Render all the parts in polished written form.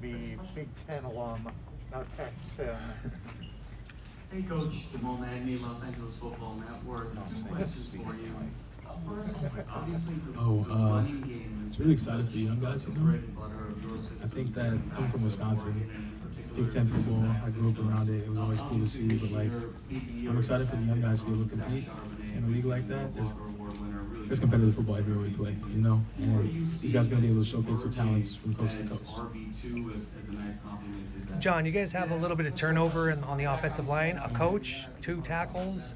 be Big Ten alum, now Pac-10. Hey Coach, Jamal Magny, Los Angeles Football Network. Two questions for you. First, obviously the running game it's really excited for the young guys, you know. bread and butter of your system. I think that coming from Wisconsin, Big Ten football, I grew up around it. It was always cool to see, but like, I'm excited for the young guys to be able to compete in a league like that. There's competitive football everywhere we play, you know, and these guys are going to be able to showcase their talents from coast to coast. John, you guys have a little bit of turnover on the offensive line, a coach, 2 tackles.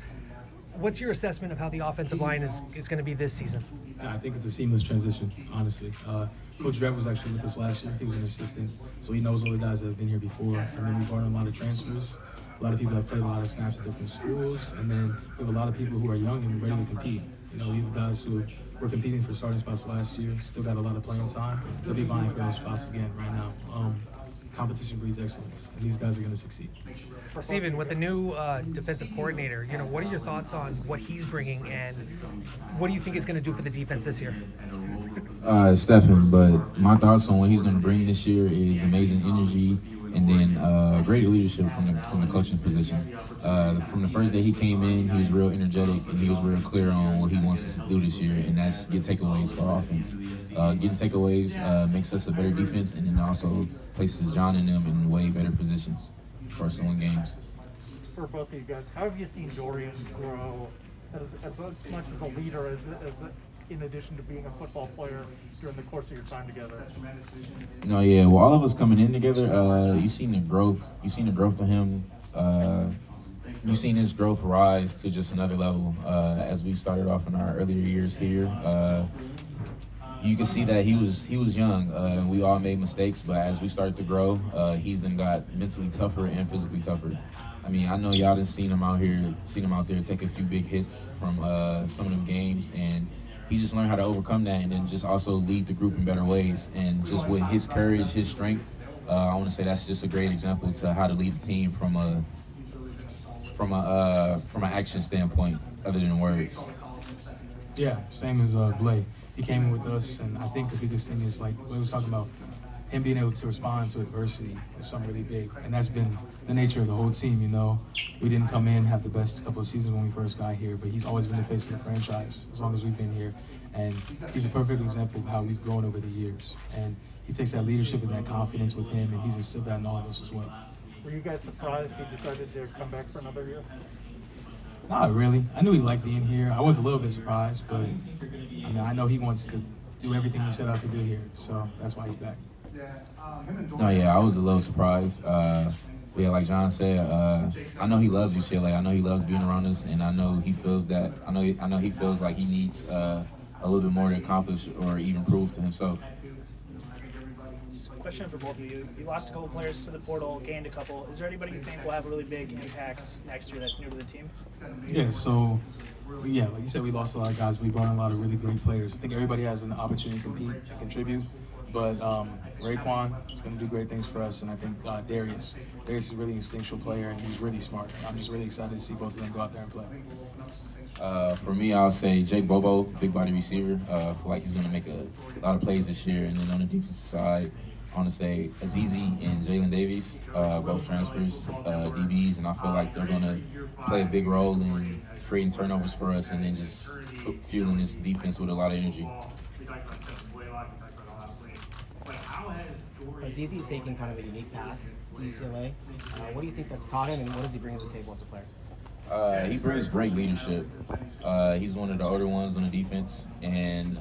What's your assessment of how the offensive line is going to be this season? Yeah, I think it's a seamless transition, honestly. Coach Drev was actually with us last year. He was an assistant, so he knows all the guys that have been here before. And then we brought in a lot of transfers. A lot of people have played a lot of snaps at different schools. And then we have a lot of people who are young and ready to compete. You know, we have guys who were competing for starting spots last year, still got a lot of playing time. They'll be vying for those spots again right now. Competition breeds excellence, and these guys are going to succeed. Stephan, with the new defensive coordinator, you know, what are your thoughts on what he's bringing, and what do you think it's going to do for the defense this year? Stephan, but my thoughts on what he's going to bring this year is amazing energy, and then great leadership from the coaching position. From the first day he came in, he was real energetic and he was real clear on what he wants us to do this year, and that's get takeaways for our offense. Getting takeaways makes us a better defense, and then also places John and them in way better positions for us to win games. For both of you guys, how have you seen Dorian grow as much as a leader as in addition to being a football player during the course of your time together? No, yeah. Well, all of us coming in together, you've seen the growth. You've seen the growth of him. You've seen his growth rise to just another level. As we started off in our earlier years here, you can see that he was young, and we all made mistakes. But as we started to grow, he's then got mentally tougher and physically tougher. I mean, I know y'all done seen him out there take a few big hits from some of them games, and he just learned how to overcome that, and then just also lead the group in better ways. And just with his courage, his strength, I want to say that's just a great example to how to lead the team from an action standpoint, other than words. Yeah, same as Blay. He came in with us, and I think the biggest thing is, like Blay was talking about, him being able to respond to adversity is something really big, and that's been the nature of the whole team. You know, we didn't come in have the best couple of seasons when we first got here, but he's always been the face of the franchise as long as we've been here, and he's a perfect example of how we've grown over the years. And he takes that leadership and that confidence with him, and he's instilled that in all of us as well. Were you guys surprised he decided to come back for another year? Not really. I knew he liked being here. I was a little bit surprised, but I mean, I know he wants to do everything he set out to do here, so that's why he's back. No, yeah, I was a little surprised. But yeah, like John said, I know he loves UCLA. I know he loves being around us, and I know he feels that. I know he feels like he needs a little bit more to accomplish or even prove to himself. Question for both of you. You lost a couple players to the portal, gained a couple. Is there anybody you think will have a really big impact next year that's new to the team? Yeah, so, yeah, like you said, we lost a lot of guys. We brought in a lot of really great players. I think everybody has an opportunity to compete and contribute, but Raekwon is going to do great things for us, and I think Darius is a really instinctual player, and he's really smart. I'm just really excited to see both of them go out there and play. For me, I'll say Jake Bobo, big body receiver. I feel like he's going to make a lot of plays this year. And then on the defensive side, I want to say Azizi and Jalen Davies, both transfers, DBs, and I feel like they're going to play a big role in creating turnovers for us and then just fueling this defense with a lot of energy. Azizi's taking kind of a unique path to UCLA. What do you think that's taught him, and what does he bring to the table as a player? He brings great leadership. He's one of the older ones on the defense, and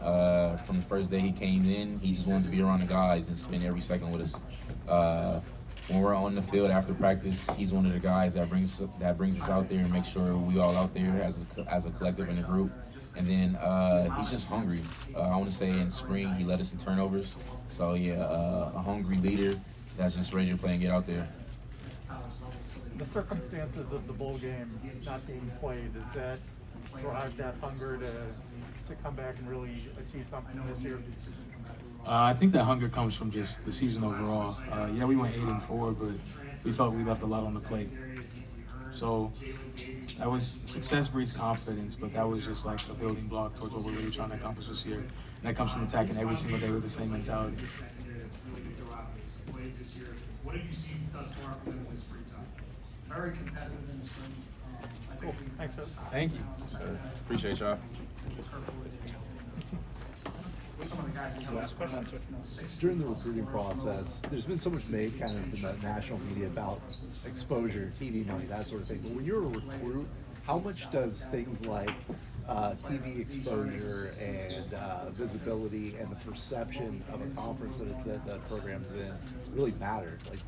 from the first day he came in, he just wanted to be around the guys and spend every second with us. When we're on the field after practice, he's one of the guys that brings us out there and makes sure we all out there as a collective and a group. And then he's just hungry. I want to say in spring he led us in turnovers. So yeah, a hungry leader that's just ready to play and get out there. The circumstances of the bowl game not being played, does that drive that hunger to come back and really achieve something this year? I think that hunger comes from just the season overall. Yeah, we went 8-4, but we felt we left a lot on the plate. So that was success breeds confidence, but that was just like a building block towards what we're really trying to accomplish this year. And that comes from attacking every single day with the same mentality. What have you seen thus far from them in this spring time? Very competitive in the spring. I think Thanks, sir. Thank you. Appreciate y'all. with some of the guys we have. Last question, sir. During the recruiting process, there's been so much made kind of in the national media about exposure, TV money, that sort of thing. But when you're a recruit, how much does things like TV exposure and visibility and the perception of a conference that the program's in really matter? Like,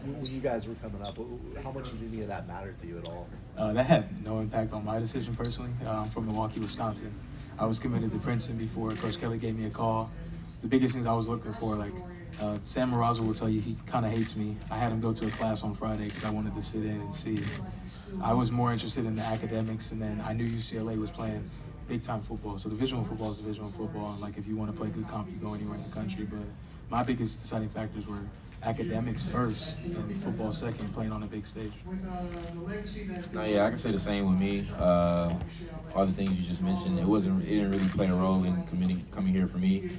when you guys were coming up, how much did any of that matter to you at all? That had no impact on my decision personally. I'm from Milwaukee, Wisconsin. I was committed to Princeton before Coach Kelly gave me a call. The biggest things I was looking for, like Sam Marazzo will tell you, he kind of hates me. I had him go to a class on Friday because I wanted to sit in and see. I was more interested in the academics, and then I knew UCLA was playing big-time football. So Division I football is Division I football, and like if you want to play good comp, you go anywhere in the country. But my biggest deciding factors were academics first and football second, playing on a big stage. No, yeah, I can say the same with me. All the things you just mentioned, it didn't really play a role in coming here for me.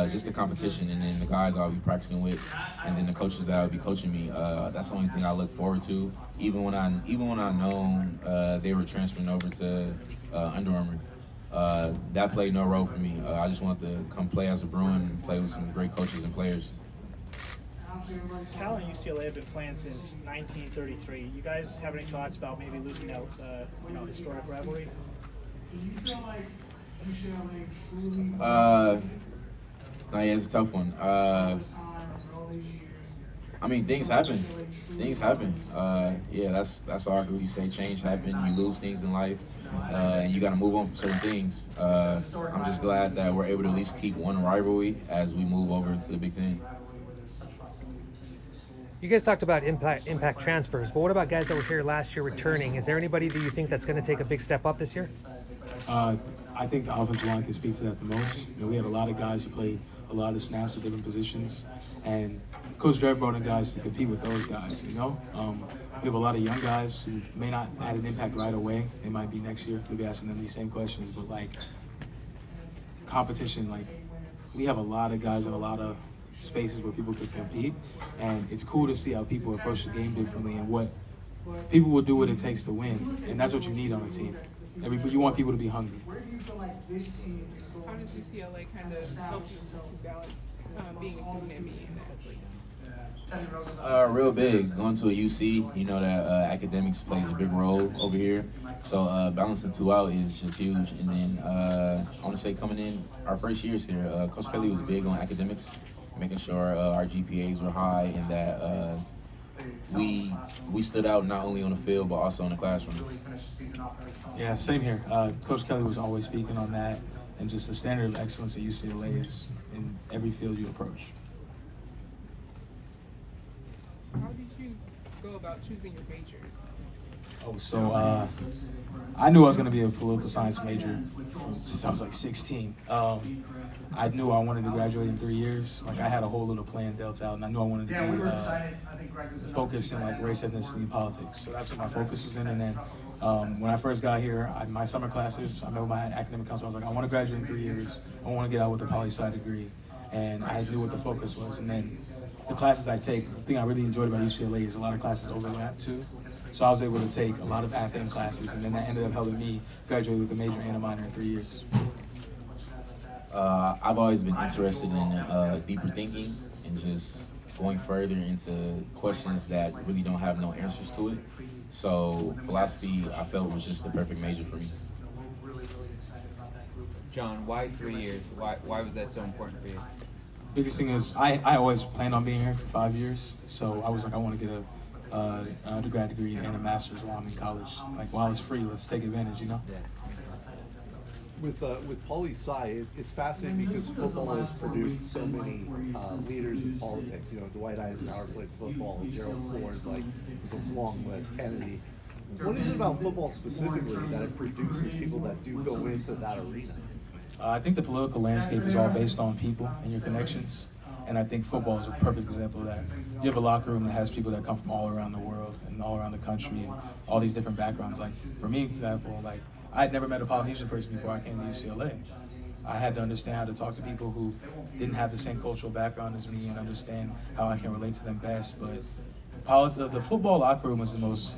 Just the competition, and then the guys I'll be practicing with, and then the coaches that will be coaching me. That's the only thing I look forward to. Even when I know they were transferring over to Under Armour, that played no role for me. I just wanted to come play as a Bruin and play with some great coaches and players. Cal and UCLA have been playing since 1933. You guys have any thoughts about maybe losing that, historic rivalry? No, yeah, it's a tough one. I mean, things happen. Yeah, that's all I can really say. Change happen. You lose things in life, and you got to move on from certain things. I'm just glad that we're able to at least keep one rivalry as we move over into the Big Ten. You guys talked about impact transfers, but what about guys that were here last year returning? Is there anybody that you think that's going to take a big step up this year? I think the offensive line can speak to that the most. We have a lot of guys who played a lot of snaps at different positions, and Coach Drev brought in guys to compete with those guys, We have a lot of young guys who may not add an impact right away. They might be next year. We'll be asking them these same questions, but competition, we have a lot of guys in a lot of spaces where people could compete, and it's cool to see how people approach the game differently and what people will do what it takes to win, and that's what you need on a team. You want people to be hungry. Where do you feel like this team is going? How does UCLA kind of help you to balance being a student and being an athlete? Real big. Going to a UC, that academics plays a big role over here. So balancing two out is just huge. And then I want to say coming in our first years here, Coach Kelly was big on academics, making sure our GPAs were high and that we stood out not only on the field but also in the classroom. Yeah, same here. Coach Kelly was always speaking on that, and just the standard of excellence at UCLA is in every field you approach. How did you go about choosing your majors? So I knew I was going to be a political science major since I was 16. I knew I wanted to graduate in 3 years. I had a whole little plan dealt out, and I knew I wanted to be focused in race, ethnicity, and politics. So that's what my focus was in. And then when I first got here, my summer classes, I met with my academic counselor. I was like, I want to graduate in 3 years. I want to get out with a poli-sci degree. And I knew what the focus was. And then the classes I take, the thing I really enjoyed about UCLA is a lot of classes overlap too. So I was able to take a lot of AFM classes, and then that ended up helping me graduate with a major and a minor in 3 years. I've always been interested in deeper thinking and just going further into questions that really don't have no answers to it. So philosophy, I felt, was just the perfect major for me. John, why 3 years? Why was that so important for you? Biggest thing is I always planned on being here for 5 years, so I was like, I want to get a undergrad degree and a master's while I'm in college. While it's free, let's take advantage, Yeah. With poli-sci, it's fascinating because football has produced so many leaders in politics. Dwight Eisenhower played football, Gerald Ford, there's this long list, Kennedy. What is it about football specifically that it produces people that do go into that arena? I think the political landscape is all based on people and your connections, and I think football is a perfect example of that. You have a locker room that has people that come from all around the world and all around the country and all these different backgrounds. For me, example, I had never met a Polynesian person before I came to UCLA. I had to understand how to talk to people who didn't have the same cultural background as me and understand how I can relate to them best. But the football locker room is it's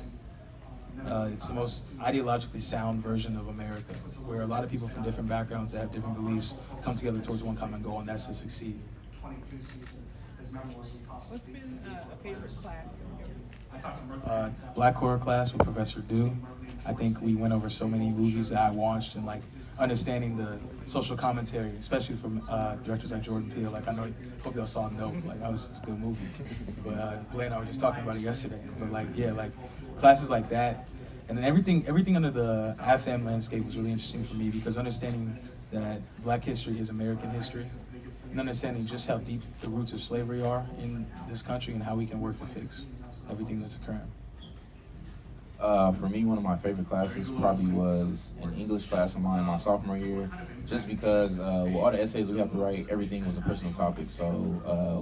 the most ideologically sound version of America, where a lot of people from different backgrounds that have different beliefs come together towards one common goal, and that's to succeed. What's been a favorite class of yours? Black horror class with Professor Du. I think we went over so many movies that I watched, and like understanding the social commentary, especially from directors like Jordan Peele. Like I hope y'all saw Nope. Like that was a good movie. But Blaine and I were just talking about it yesterday. But like classes like that, and then everything under the AFAM landscape was really interesting for me, because understanding that Black history is American history, and understanding just how deep the roots of slavery are in this country and how we can work to fix everything that's occurring. For me, one of my favorite classes probably was an English class of mine my sophomore year, just because with all the essays we have to write, everything was a personal topic. So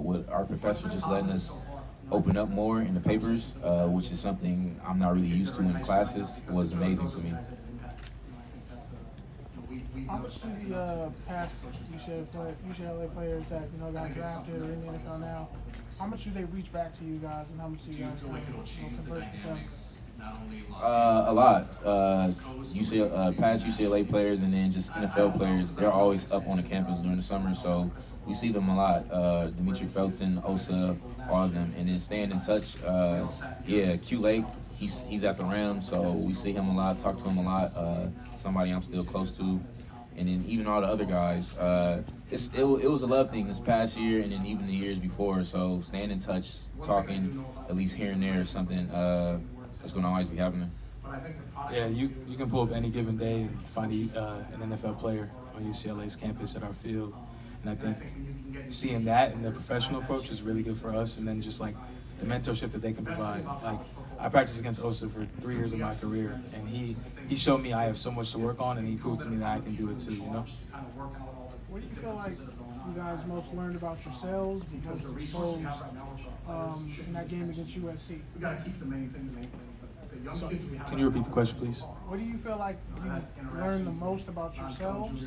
with our professor just letting us open up more in the papers, which is something I'm not really used to in classes, was amazing to me. How much do the past UCLA players that got drafted or in the NFL now, how much do they reach back to you guys, and how much do you guys converse with them? A lot. Past UCLA players and then just NFL players, they're always up on the campus during the summer, so we see them a lot. Dimitri Felton, Osa, all of them. And then staying in touch, Q Lake, he's at the Rams, so we see him a lot, talk to him a lot. Somebody I'm still close to. And then even all the other guys. It was a love thing this past year and then even the years before, so staying in touch, talking at least here and there is something that's going to always be happening. Yeah, you can pull up any given day and find an NFL player on UCLA's campus at our field. And I think seeing that and the professional approach is really good for us, and then just like the mentorship that they can provide. Like I practiced against Osa for 3 years of my career, and he showed me I have so much to work on, and he proved to me that I can do it too, What do you feel like you guys most learned about yourselves, most exposed in that game against USC? We got to keep the main thing. The young kids we have. Can you repeat the question, please? What do you feel like you learned the most about yourselves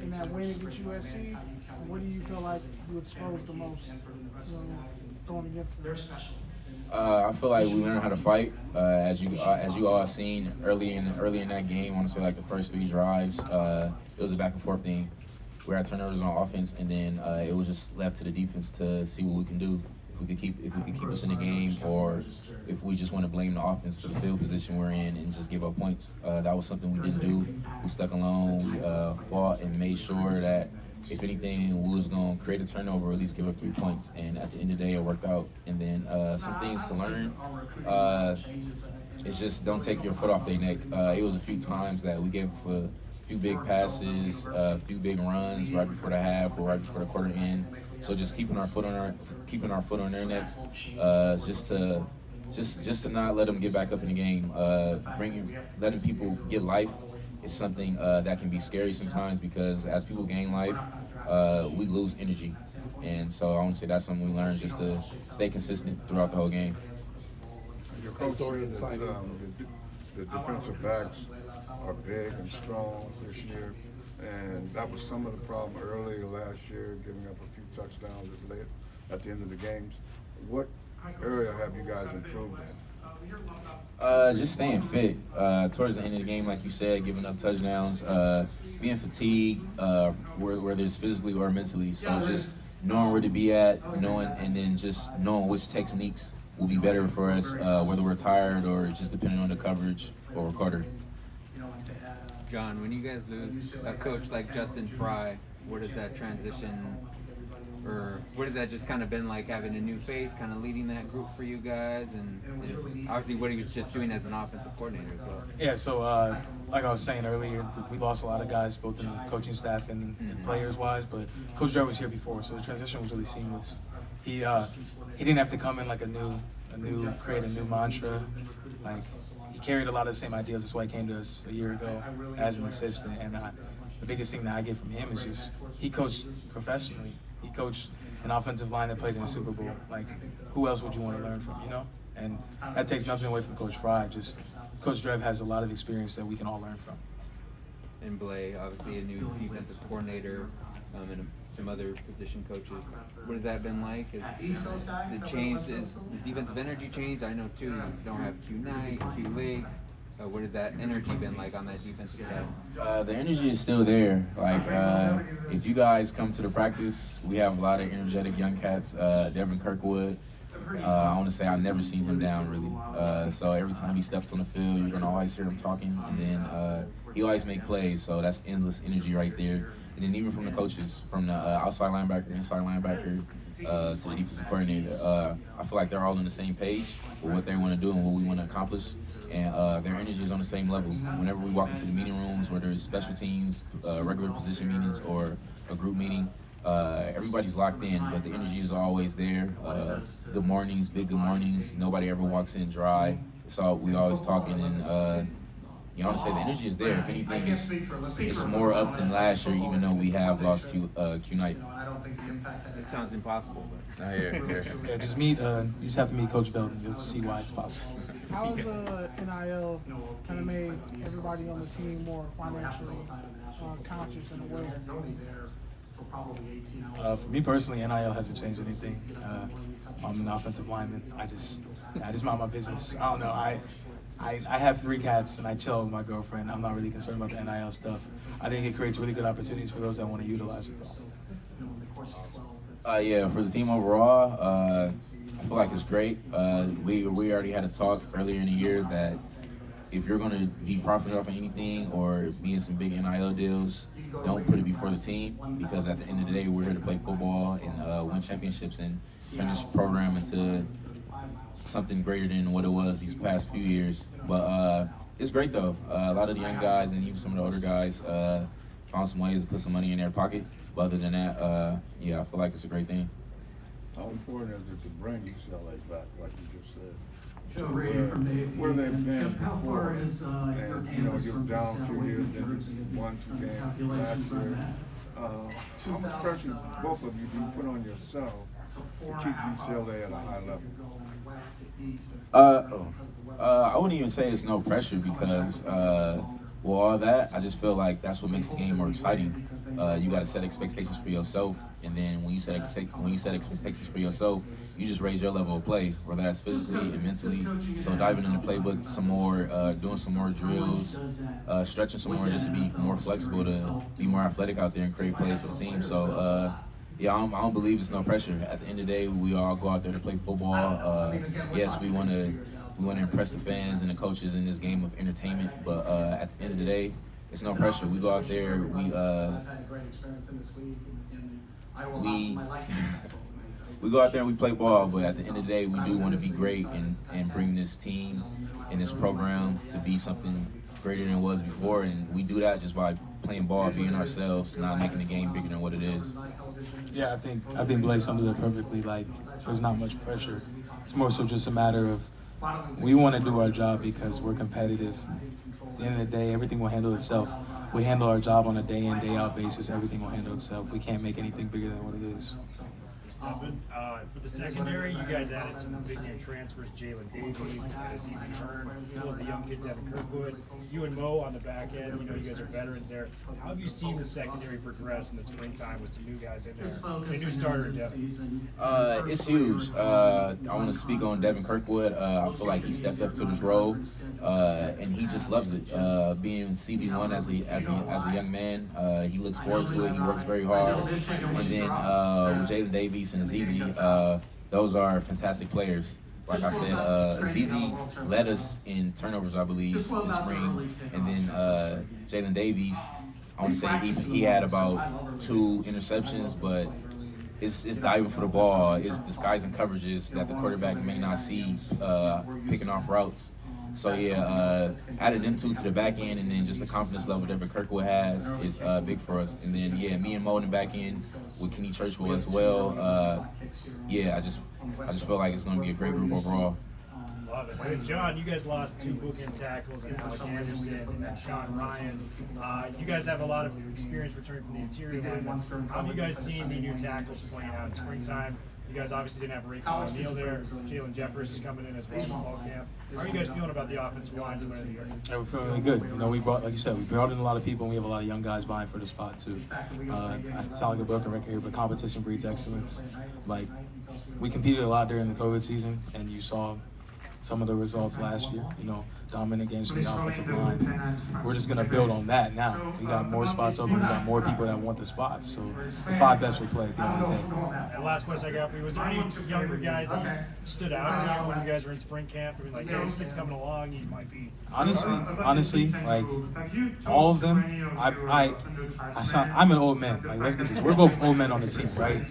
in that win against USC? And what do you feel like you exposed the most going against them? They're special. I feel like we learned how to fight. As you all seen early in that game, I want to say like the first 3 drives, it was a back and forth thing. We had turnovers on offense, and then it was just left to the defense to see what we can do. If we could keep us in the game, or if we just want to blame the offense for the field position we're in and just give up points. That was something we didn't do. We stuck alone. We fought and made sure that if anything, we was going to create a turnover or at least give up 3 points. And at the end of the day, it worked out. And then some things to learn. It's just don't take your foot off their neck. It was a few times that we gave a few big passes, a few big runs right before the half or right before the quarter end. So just keeping our foot on their necks, just to not let them get back up in the game. Letting people get life is something that can be scary sometimes, because as people gain life, we lose energy. And so I want to say that's something we learned, just to stay consistent throughout the whole game. Your coach said that the defensive backs are big and strong this year, and that was some of the problem earlier last year, giving up a few touchdowns at the end of the games. What area have you guys improved in? Just staying fit. Towards the end of the game, like you said, giving up touchdowns, being fatigued, whether it's physically or mentally. So just knowing where to be at, and then just knowing which techniques will be better for us, whether we're tired or just depending on the coverage or quarter. John, when you guys lose a coach like Justin Fry, what is that transition, or what has that just kind of been like, having a new face, kind of leading that group for you guys, and obviously what he was just doing as an offensive coordinator as well? Yeah, so like I was saying earlier, we lost a lot of guys, both in the coaching staff and players-wise, but Coach Dre was here before, so the transition was really seamless. He didn't have to come in like create a new mantra. Like, he carried a lot of the same ideas. That's why he came to us a year ago as an assistant. And the biggest thing that I get from him is just he coached professionally. He coached an offensive line that played in the Super Bowl. Like, who else would you want to learn from, And that takes nothing away from Coach Fry. Just Coach Drev has a lot of experience that we can all learn from. and Blay, obviously a new defensive coordinator, and some other position coaches. What has that been like? Has it changed? Is the defensive energy changed? I know too, you don't have Q Knight, Q Lake. What has that energy been like on that defensive side? The energy is still there. Like, if you guys come to the practice, we have a lot of energetic young cats. Devin Kirkwood, I want to say I've never seen him down, really. So every time he steps on the field, you're going to always hear him talking. And then he always make plays, so that's endless energy right there. And then even from the coaches, from the outside linebacker, inside linebacker, to the defensive coordinator, I feel like they're all on the same page with what they want to do and what we want to accomplish. And their energy is on the same level. Whenever we walk into the meeting rooms, whether it's special teams, regular position meetings, or a group meeting, everybody's locked in, but the energy is always there. Good mornings, big good mornings. Nobody ever walks in dry. We always talking, and you know, I want to say the energy is there. If anything, it's more up than last year, even though we have lost Q Knight. It sounds impossible, but Yeah, just meet. You just have to meet Coach Belton just to see why it's possible. How has NIL kind of made everybody on the team more financially conscious and aware? For me personally, NIL hasn't changed anything. I'm an offensive lineman. I just mind my business. I don't know. I have 3 cats and I chill with my girlfriend. I'm not really concerned about the NIL stuff. I think it creates really good opportunities for those that want to utilize it though. Yeah, for the team overall, I feel like it's great. We already had a talk earlier in the year that if you're going to be profiting off of anything or be in some big NIL deals, don't put it before the team, because at the end of the day, we're here to play football and win championships and turn this program into something greater than what it was these past few years. But it's great though. A lot of the young guys and even some of the older guys found some ways to put some money in their pocket. But other than that, yeah, I feel like it's a great thing. How important is it to bring UCLA back, like you just said? Joe Brady from the Where they've been How far before, is your and you know, canvas you're from down Scott 2 Wade years, and then Jersey? you won 2 games last Calculations on year. that? How much pressure both of you do you put on yourself to keep UCLA at a high level? I wouldn't even say it's no pressure because, well, all that, I just feel like that's what makes the game more exciting. You got to set expectations for yourself, and then when you set expectations for yourself, you just raise your level of play, whether that's physically and mentally. So diving in the playbook some more, doing some more drills, stretching some more, just to be more flexible, to be more athletic out there and create plays for the team. So yeah, I don't believe it's no pressure. At the end of the day, we all go out there to play football. Yes, we want to impress the fans and the coaches in this game of entertainment, but at the end of the day, it's no pressure. We go out there, we go out there and we play ball, but at the end of the day, we do want to be great and bring this team and this program to be something greater than it was before, and we do that just by playing ball, being ourselves, not making the game bigger than what it is. Yeah, I think Blake summed it up perfectly. Like, there's not much pressure. It's more so just a matter of we want to do our job because we're competitive. At the end of the day, everything will handle itself. We handle our job on a day in, day out basis. Everything will handle itself. We can't make anything bigger than what it is. Stephan, for the secondary, you guys added some big name transfers, Jalen Davies, Aziz Hearn, as well as the young kid Devin Kirkwood. You and Mo on the back end, you know, you guys are veterans there. How have you seen the secondary progress in the springtime with some new guys in there? A new starter, Devin. It's huge. I want to speak on Devin Kirkwood. I feel like he stepped up to this role, and he just loves it. Being CB1 as a young man, he looks forward to it. He works very hard. And then with Jalen Davies and Azizi, those are fantastic players. Like I said, Azizi led us in turnovers, I believe, in spring. And then Jalen Davies, I want to say he had about 2 interceptions, but it's diving for the ball. It's disguising coverages that the quarterback may not see, picking off routes. So yeah, added them 2 to the back end, and then just the confidence level that Kirkwood has is big for us. And then yeah, me and Mo in the back end with Kenny Churchwell as well. Yeah, I just feel like it's going to be a great group overall. Love it. And John, you guys lost 2 bookend tackles, and Alec Anderson and Sean Ryan. You guys have a lot of experience returning from the interior line. How have you guys seen the new tackles playing out in springtime? You guys obviously didn't have Raycon O'Neal there. Jalen Jeffers is coming in as well in fall camp. How are you guys feeling about the offensive line coming into the year? Yeah, we're feeling really good. You know, we brought, like you said, we brought in a lot of people, and we have a lot of young guys vying for the spot too. I sound like a broken record here, but competition breeds excellence. Like, we competed a lot during the COVID season, and you saw some of the results last year. You know, dominant games from the offensive line. And we're just gonna build on that now. We got more spots open. We got more people that want the spots. So the 5 best will play at the end of the day. And last question I got for you: was there any younger guys that stood out to you when you guys were in spring camp? I mean, like, hey, this kid's coming along. He might be. Honestly, like all of them, I'm an old man. Like, let's get this. We're both old men on the team, right?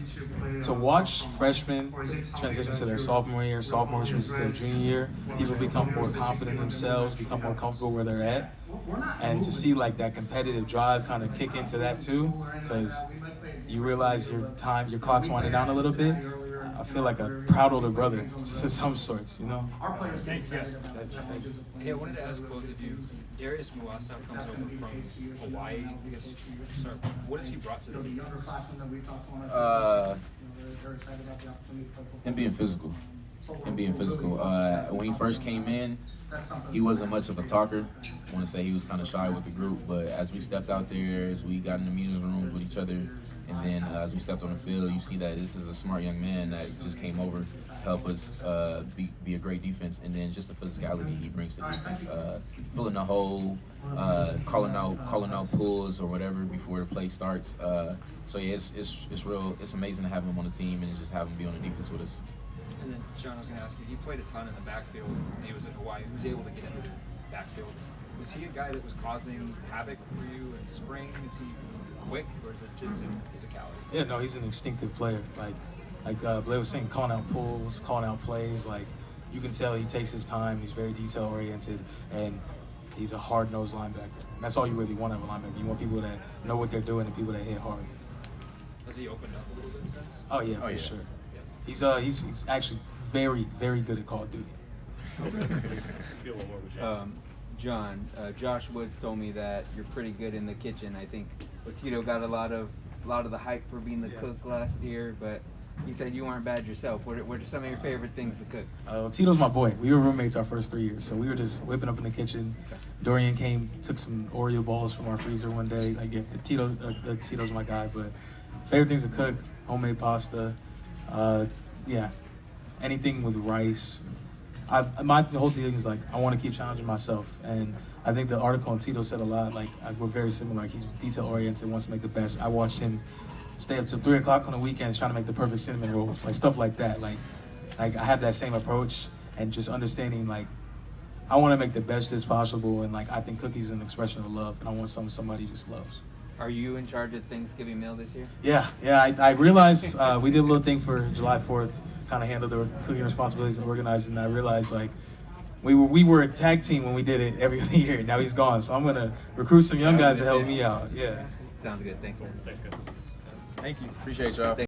To watch freshmen transition to their sophomore year, sophomores transition to their junior year, people become more confident in themselves, become more comfortable where they're at, and to see like that competitive drive kind of kick into that too, because you realize your clock's winding down a little bit. I feel like a proud older brother to some sorts, you know. Thanks, guys. Hey, I wanted to ask both of you. Darius Muasa comes over from Hawaii. I guess, sorry, what has he brought to the defense? Him being physical. When he first came in, he wasn't much of a talker. I want to say he was kind of shy with the group, but as we stepped out there, as we got in the meeting rooms with each other, and then as we stepped on the field, you see that this is a smart young man that just came over to help us be a great defense, and then just the physicality he brings to the defense, filling the hole, calling out pulls or whatever before the play starts. So yeah, it's amazing to have him on the team and just have him be on the defense with us. And then, John, I was going to ask you, he played a ton in the backfield when he was at Hawaii. He was able to get into the backfield. Was he a guy that was causing havoc for you in spring? Is he quick, or is it just in physicality? Yeah, no, he's an instinctive player. Like Blay was saying, calling out pulls, calling out plays. Like, you can tell he takes his time. He's very detail oriented, and he's a hard-nosed linebacker. And that's all you really want out of a linebacker. You want people that know what they're doing and people that hit hard. Has he opened up a little bit since? Oh yeah, for sure. He's actually very, very good at Call of Duty. John, Josh Woods told me that you're pretty good in the kitchen. I think Tito got a lot of the hype for being the cook last year, but he said you weren't bad yourself. What are some of your favorite things to cook? Tito's my boy. We were roommates our first 3 years, so we were just whipping up in the kitchen. Okay. Dorian came, took some Oreo balls from our freezer one day. Like, yeah, Tito's my guy. But favorite things to cook: homemade pasta. Yeah, anything with rice. My whole thing is like I want to keep challenging myself, and I think the article on Tito said a lot. Like, we're very similar. Like, he's detail oriented, wants to make the best. I watched him stay up till 3 o'clock on the weekends trying to make the perfect cinnamon rolls, like stuff like that. Like I have that same approach, and just understanding like I want to make the best dish possible, and like I think cookies is an expression of love, and I want something somebody just loves. Are you in charge of Thanksgiving meal this year? Yeah. I realized we did a little thing for July 4th, kind of handled the cooking responsibilities and organizing. And I realized like we were a tag team when we did it every other year. Now he's gone, so I'm gonna recruit some young guys to help me out. Yeah. Sounds good. Thanks, man. Thanks, guys. Thank you. Appreciate y'all.